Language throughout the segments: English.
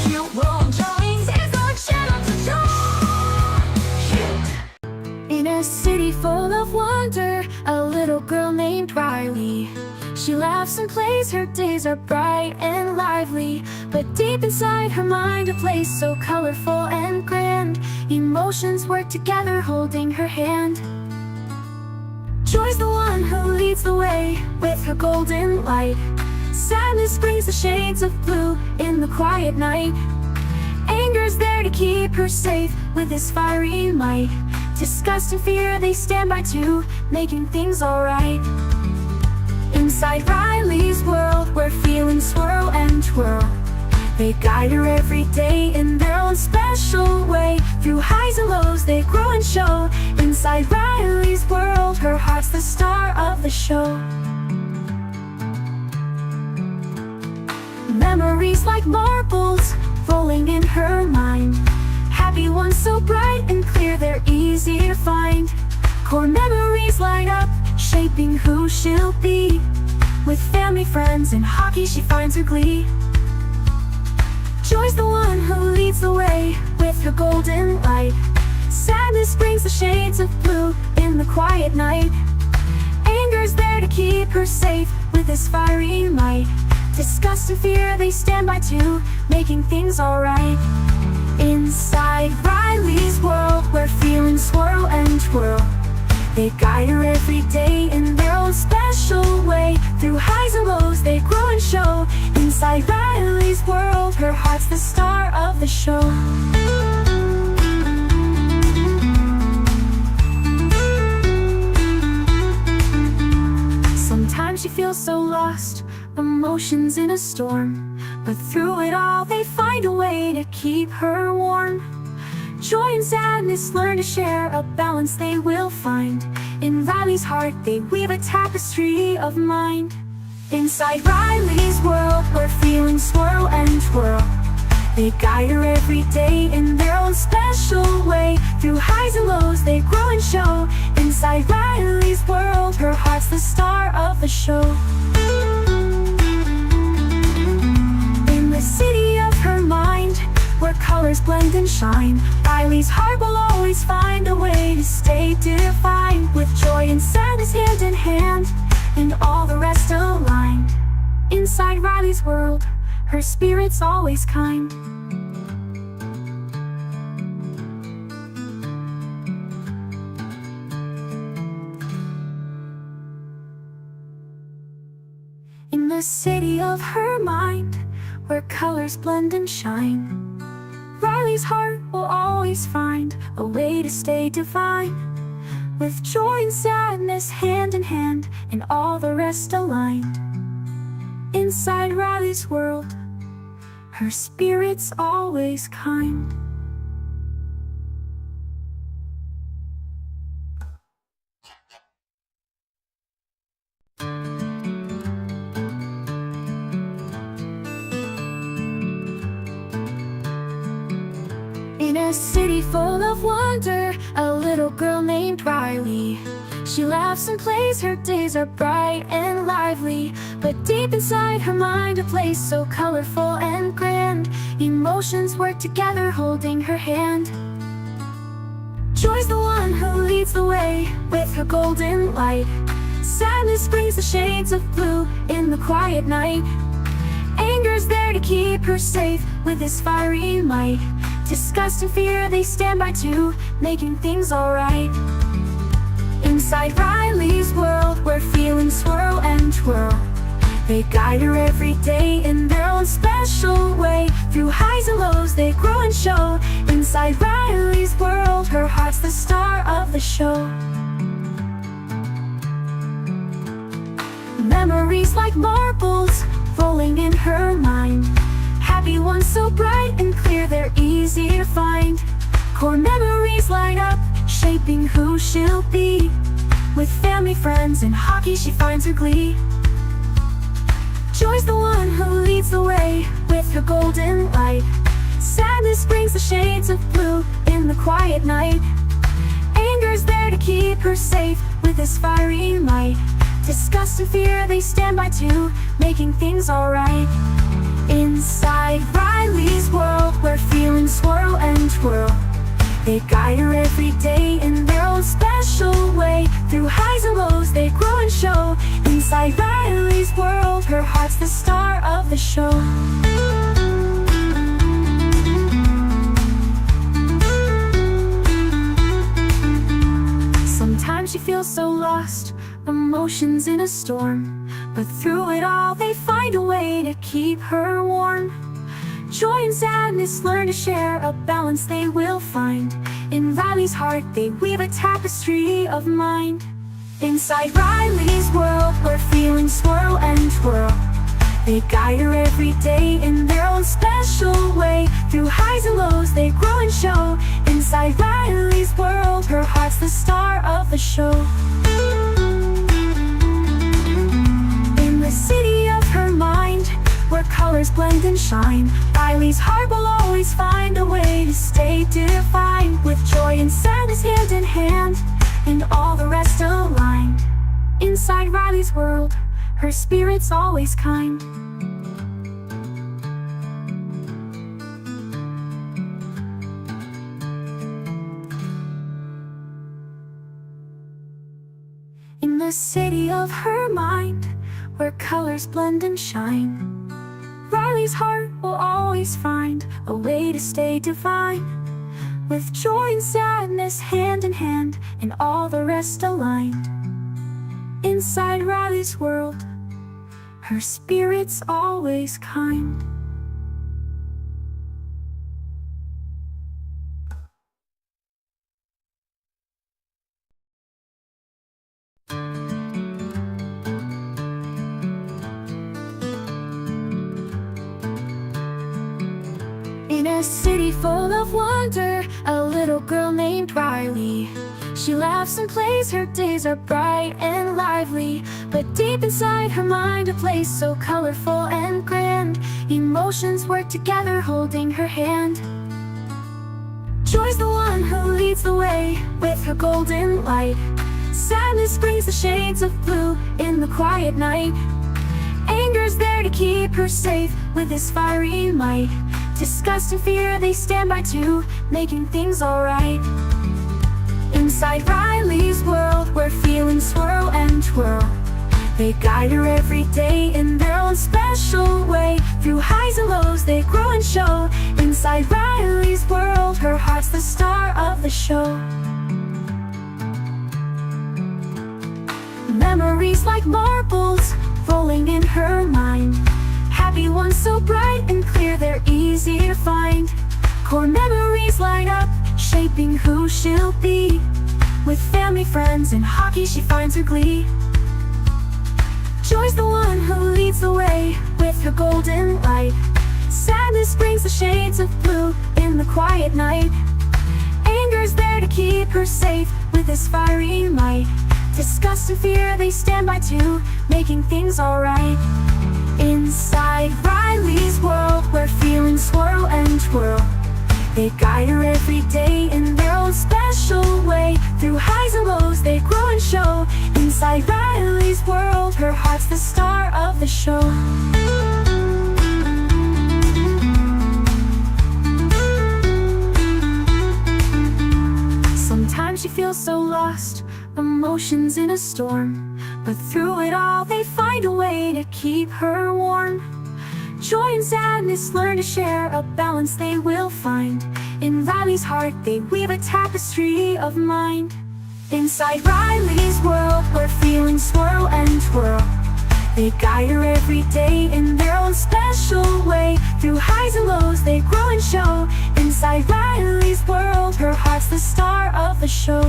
Cute world drawings is our channel to draw. Cute. In a city full of wonder, a little girl named Riley. She laughs and plays, her days are bright and lively. But deep inside her mind, a place so colorful and grand. Emotions work together, holding her hand. Joy's the one who leads the way with her golden light. Sadness brings the shades of blue in the quiet night. Anger's there to keep her safe with his fiery might. Disgust and fear, they stand by too, making things alright. Inside Riley's world, where feelings swirl and twirl, they guide her every day in their own special way. Through highs and lows, they grow and show. Inside Riley's world, her heart's the star of the show. Memories like marbles rolling in her mind. Happy ones so bright and clear, they're easy to find. Core memories light up, shaping who she'll be. With family, friends, and hockey, she finds her glee. Joy's the one who leads the way with her golden light. Sadness brings the shades of blue in the quiet night. Anger's there to keep her safe with his fiery might. Disgust and fear, they stand by too, making things alright. Inside Riley's world, where feelings swirl and twirl, they guide her every day in their own special way. Through highs and lows, they grow and show. Inside Riley's world, her heart's the star of the show. Sometimes she feels so lost, emotions in a storm, but through it all, they find a way to keep her warm. Joy and sadness learn to share, a balance they will find. In Riley's heart, they weave a tapestry of mind. Inside Riley's world, where feelings swirl and twirl, they guide her every day in their own special way. Through highs and lows, they grow and show. Inside Riley's world, her heart's the star of the show. In the city of her mind, where colors blend and shine, Riley's heart will always find a way to stay defined. With joy and sadness hand in hand, and all the rest aligned. Inside Riley's world, her spirit's always kind. In the city of her mind, where colors blend and shine, Riley's heart will always find a way to stay divine. With joy and sadness hand in hand, and all the rest aligned. Inside Riley's world, her spirit's always kind. In a city full of wonder, a little girl named Riley. She laughs and plays, her days are bright and lively. But deep inside her mind, a place so colorful and grand. Emotions work together, holding her hand. Joy's the one who leads the way with her golden light. Sadness brings the shades of blue in the quiet night. Anger's there to keep her safe with his fiery might. Disgust and fear, they stand by too, making things alright. Inside Riley's world, where feelings swirl and twirl, they guide her every day in their own special way. Through highs and lows, they grow and show. Inside Riley's world, her heart's the star of the show. Memories like marbles rolling in her mind. Happy ones so bright and clear, they're easy to find. Core memories light up, shaping who she'll be. With family, friends, and hockey, she finds her glee. Joy's the one who leads the way with her golden light. Sadness brings the shades of blue in the quiet night. Anger's there to keep her safe with his fiery might. Disgust and fear, they stand by too, making things alright. Inside Riley's world, world. They guide her every day in their own special way. Through highs and lows they grow and show. Inside Riley's world, her heart's the star of the show. Sometimes she feels so lost, emotions in a storm, but through it all they find a way to keep her warm. Joy and sadness learn to share, a balance they will find. In Riley's heart they weave a tapestry of mind. Inside Riley's world, where feelings swirl and twirl, they guide her every day in their own special way. Through highs and lows they grow and show. Inside Riley's world, her heart's the star of the show. In the city of her mind, where colors blend and shine, Riley's heart will always find a way to stay defined. With joy and sadness hand in hand, and all the rest aligned. Inside Riley's world, her spirit's always kind. In the city of her mind, where colors blend and shine, Riley's heart will always find a way to stay divine. With joy and sadness hand in hand, and all the rest aligned. Inside Riley's world, her spirit's always kind. In a city full of wonder, a little girl named Riley. She laughs and plays, her days are bright and lively. But deep inside her mind, a place so colorful and grand. Emotions work together, holding her hand. Joy's the one who leads the way with her golden light. Sadness brings the shades of blue in the quiet night. Anger's there to keep her safe with his fiery might. Disgust and fear, they stand by too, making things alright. Inside Riley's world, where feelings swirl and twirl, they guide her every day in their own special way. Through highs and lows they grow and show. Inside Riley's world, her heart's the star of the show. Memories like marbles rolling in her mind. Happy ones so bright and clear, they're easy to find. Core memories light up, shaping who she'll be. With family, friends, and hockey she finds her glee. Joy's the one who leads the way with her golden light. Sadness brings the shades of blue in the quiet night. Anger's there to keep her safe with his fiery might. Disgust and fear, they stand by too, making things alright. Inside Riley's world, where feelings swirl and twirl, they guide her every day in their own special way. Through highs and lows they grow and show. Inside Riley's world, her heart's the star of the show. Sometimes she feels so lost, emotions in a storm, but through it all they find a way to keep her warm. Joy and sadness learn to share, a balance they will find. In Riley's heart they weave a tapestry of mind. Inside Riley's world, where feelings swirl and twirl, they guide her every day in their own special way. Through highs and lows they grow and show. Inside Riley's world, her heart's the star of the show.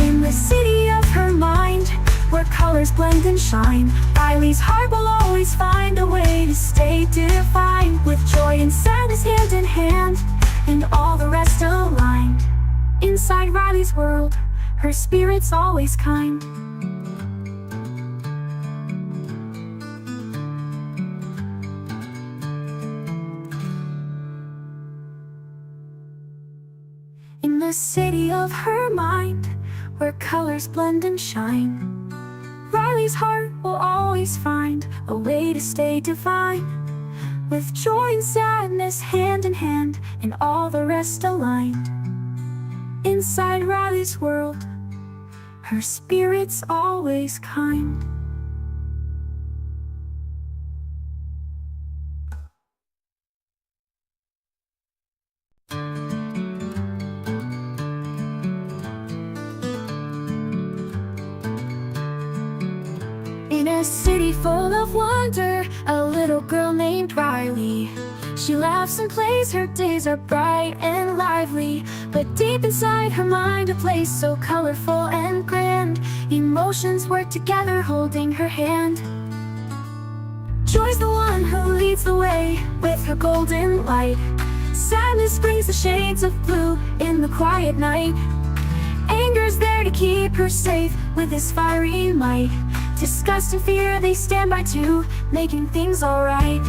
In the city of her mind, where colors blend and shine, Riley's heart will always find a way to stay defined. With joy and sadness hand in hand, and all the rest aligned. Inside Riley's world, her spirit's always kind. In the city of her mind, where colors blend and shine, Riley's heart will always find a way to stay divine. with joy and sadness hand in hand, and all the rest aligned. Inside Riley's world, her spirit's always kind. In a city full of wonder, a little girl named Riley. She laughs and plays, her days are bright and lively. But deep inside her mind, a place so colorful and grand. Emotions work together, holding her hand. Joy's the one who leads the way with her golden light. Sadness brings the shades of blue in the quiet night. Anger's there to keep her safe with his fiery might. Disgust and fear, they stand by too, making things alright.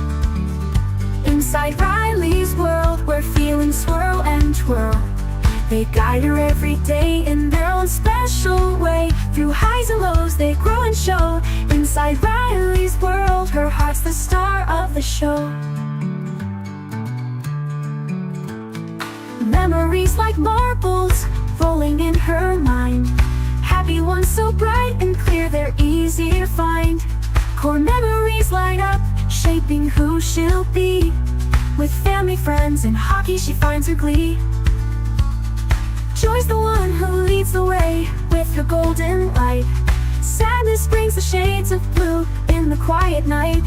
Inside Riley's world, where feelings swirl and twirl, they guide her every day in their own special way. Through highs and lows, they grow and show. Inside Riley's world, her heart's the star of the show. Memories like marbles rolling in her mind. Happy ones so bright and clear, they're easy to find. Core memories light up, shaping who she'll be. With family, friends, and hockey, she finds her glee. Joy's the one who leads the way with her golden light. Sadness brings the shades of blue in the quiet night.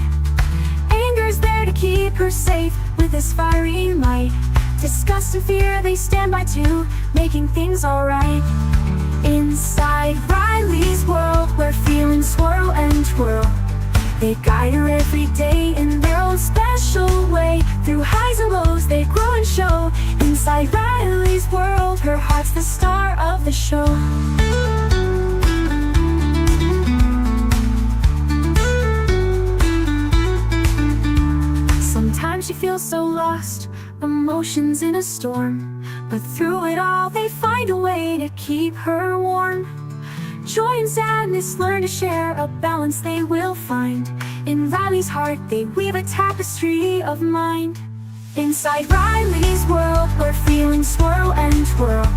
Anger's there to keep her safe with his fiery might. Disgust and fear, they stand by too, making things alright. Inside Riley's world, where feelings swirl and twirl, they guide her every day in their own special way. Through highs and lows, they grow and show. Inside Riley's world, her heart's the star of the show. Sometimes she feels so lost, emotions in a storm. But through it all, they find a way to keep her warm. Joy and sadness learn to share, a balance they will find. In Riley's heart, they weave a tapestry of mind. Inside Riley's world, where feelings swirl and twirl,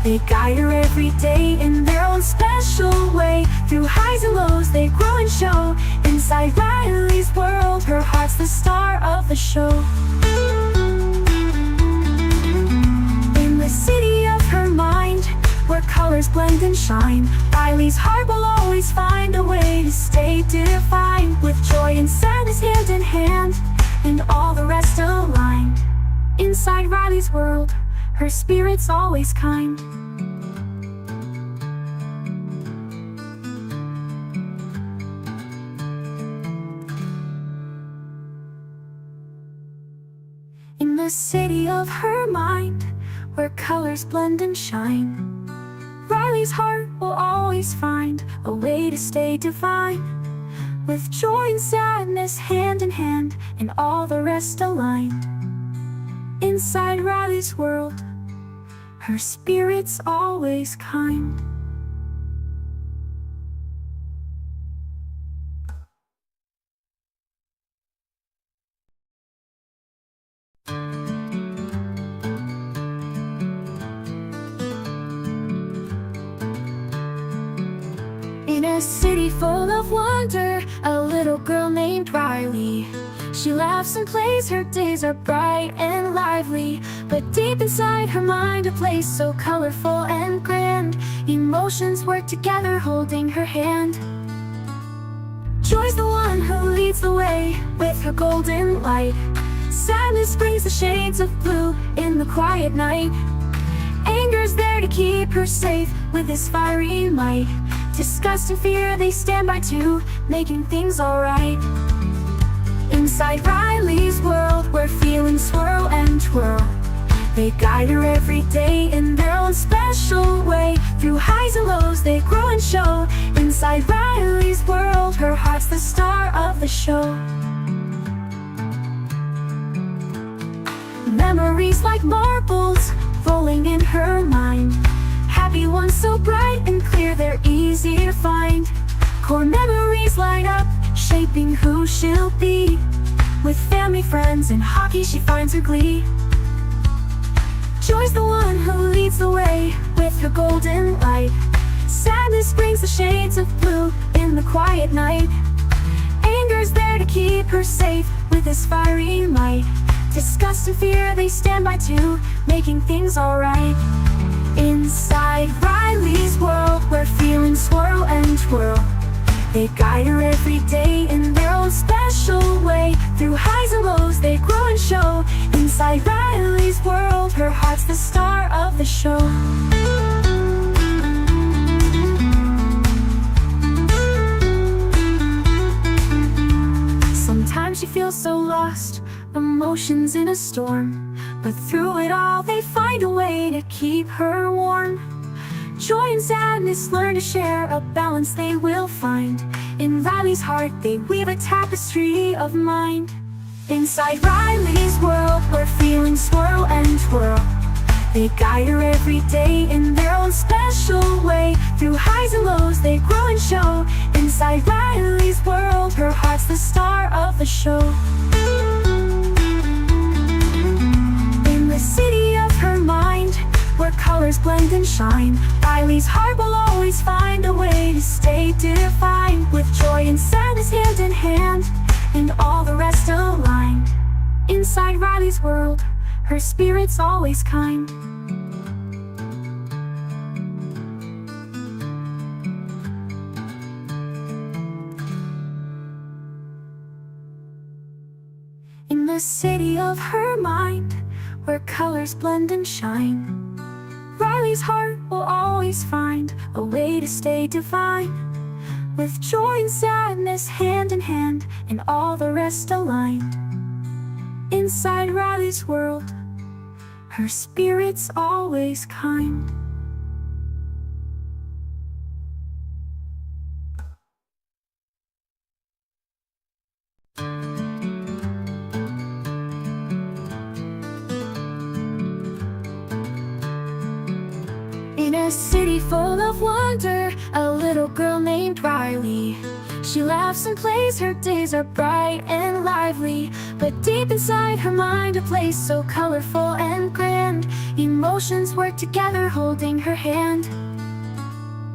they guide her every day in their own special way. Through highs and lows, they grow and show. Inside Riley's world, her heart's the star of the show. The city of her mind, where colors blend and shine, Riley's heart will always find a way to stay defined. With joy and sadness hand in hand, and all the rest aligned. Inside Riley's world, her spirit's always kind. In the city of her mind, where colors blend and shine, Riley's heart will always find a way to stay divine. With joy and sadness hand in hand, and all the rest aligned. Inside Riley's world, her spirit's always kind. In a city full of wonder, a little girl named Riley. She laughs and plays, her days are bright and lively. But deep inside her mind, a place so colorful and grand. Emotions work together, holding her hand. Joy's the one who leads the way with her golden light. Sadness brings the shades of blue in the quiet night. Anger's there to keep her safe with his fiery might. Disgust and fear, they stand by too, making things alright. Inside Riley's world, where feelings swirl and twirl, they guide her every day in their own special way. Through highs and lows, they grow and show. Inside Riley's world, her heart's the star of the show. Memories like marbles rolling in her mind. Happy ones so bright and clear, they're easy to find. Core memories light up, shaping who she'll be. With family, friends, in hockey she finds her glee. Joy's the one who leads the way with her golden light. Sadness brings the shades of blue in the quiet night. Anger's there to keep her safe with his fiery might. Disgust and fear, they stand by too, making things alright. Inside Riley's world, where feelings swirl and twirl, they guide her every day in their own special way. Through highs and lows, they grow and show. Inside Riley's world, her heart's the star of the show. Sometimes she feels so lost, emotions in a storm, but through it all they find a way to keep her warm. Joy and sadness learn to share, a balance they will find. In Riley's heart they weave a tapestry of mind. Inside Riley's world, where feelings swirl and twirl, they guide her every day in their own special way. Through highs and lows they grow and show. Inside Riley's world, her heart's the star of the show. In the city of her mind, where colors blend and shine, Riley's heart will always find a way to stay defined. With joy and sadness hand in hand, and all the rest aligned. Inside Riley's world, her spirit's always kind. In the city of her mind, where colors blend and shine, Riley's heart will always find a way to stay divine. With joy and sadness hand in hand, and all the rest aligned. Inside Riley's world, her spirit's always kind. In a city full of wonder, a little girl named Riley. She laughs and plays, her days are bright and lively. But deep inside her mind, a place so colorful and grand. Emotions work together, holding her hand.